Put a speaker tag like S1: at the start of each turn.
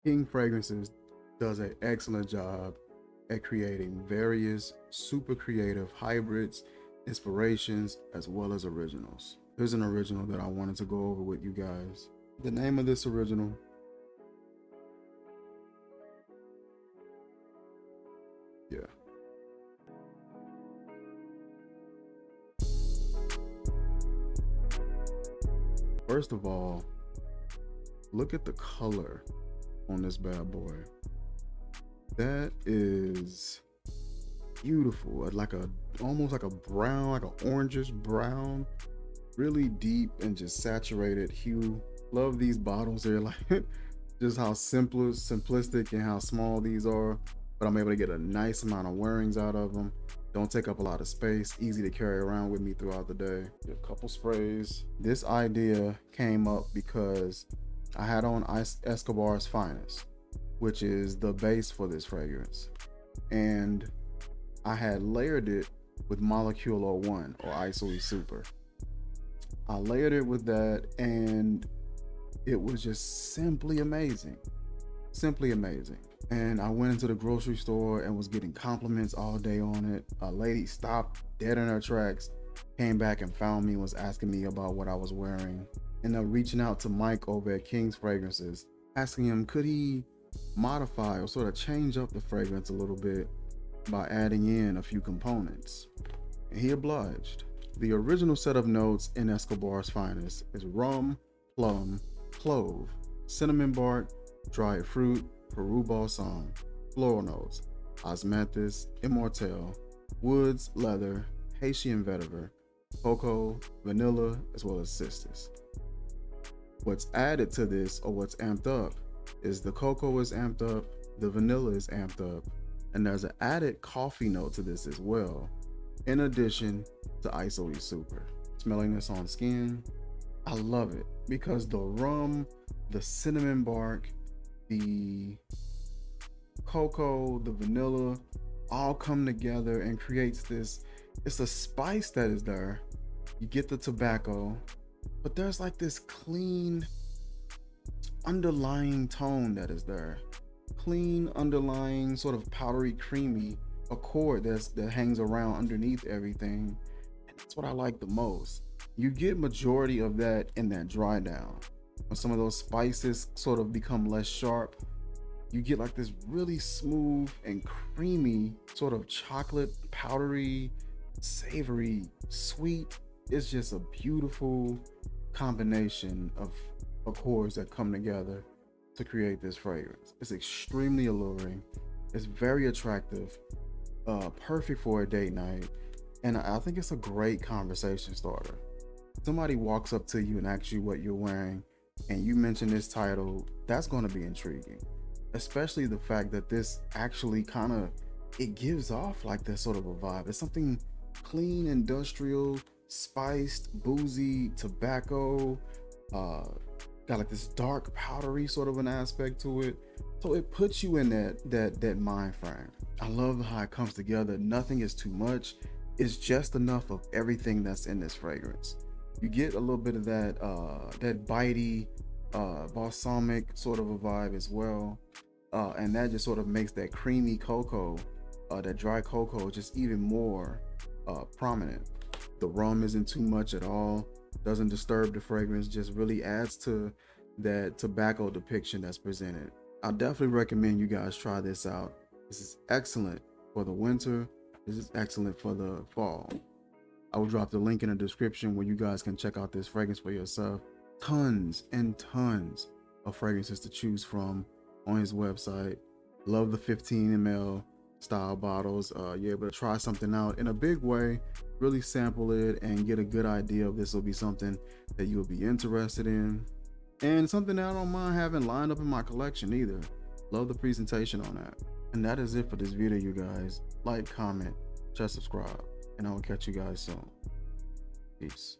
S1: King Fragrances does an excellent job at creating various super creative hybrids, inspirations, as well as originals. Here's an original that I wanted to go over with you guys. The name of this original, yeah. First of all, look at the color on this bad boy. That is beautiful. Like a almost like a brown, like an orangish brown, really deep and just saturated hue. Love these bottles. They're like just how simplistic and how small these are, but I'm able to get a nice amount of wearings out of them. Don't take up a lot of space, easy to carry around with me throughout the day. A couple sprays. This idea came up because I had on Escobar'S Finest, which is the base for this fragrance, and I had layered it with Molecule 01 or ISOE Super. I layered it with that and it was just simply amazing. Simply amazing. And I went into the grocery store and was getting compliments all day on it. A lady stopped dead in her tracks, came back and found me, was asking me about what I was wearing. And then reaching out to Mike over at King's Fragrances, asking him could he modify or sort of change up the fragrance a little bit by adding in a few components. And he obliged. The original set of notes in Escobar'S Finest is rum, plum, clove, cinnamon bark, dried fruit, Peru balsam, floral notes, osmanthus, immortelle, woods, leather, Haitian vetiver, cocoa, vanilla, as well as cistus. What's added to this, or what's amped up, is the cocoa is amped up, the vanilla is amped up, and there's an added coffee note to this as well, in addition to ISOE Super. Smelling this on skin, I love it because the rum, the cinnamon bark, the cocoa, the vanilla, all come together and creates this, it's a spice that is there. You get the tobacco, but there's like this clean underlying tone that is there. Clean underlying sort of powdery creamy accord that hangs around underneath everything. And that's what I like the most. You get majority of that in that dry down. When some of those spices sort of become less sharp, you get like this really smooth and creamy sort of chocolate, powdery, savory, sweet. It's just a beautiful combination of accords that come together to create this fragrance. It's extremely alluring. It's very attractive, perfect for a date night. And I think it's a great conversation starter. Somebody walks up to you and asks you what you're wearing and you mention this title, that's going to be intriguing, especially the fact that this actually kind of, it gives off like this sort of a vibe. It's something clean, industrial, spiced, boozy, tobacco, got like this dark powdery sort of an aspect to it, so it puts you in that mind frame. I love how it comes together. Nothing is too much, it's just enough of everything that's in this fragrance. You get a little bit of that that bitey balsamic sort of a vibe as well, and that just sort of makes that creamy cocoa, that dry cocoa, just even more prominent. The rum isn't too much at all, doesn't disturb the fragrance, just really adds to that tobacco depiction that's presented. I'll definitely recommend you guys try this out. This is excellent for the winter. This is excellent for the fall. I will drop the link in the description where you guys can check out this fragrance for yourself. Tons and tons of fragrances to choose from on his website. Love the 15 ml style bottles. You're able to try something out in a big way, really sample it and get a good idea if this will be something that you'll be interested in, and something that I don't mind having lined up in my collection either. Love the presentation on that. And that is it for this video, you guys. Like, comment, share, subscribe, and I will catch you guys soon. Peace.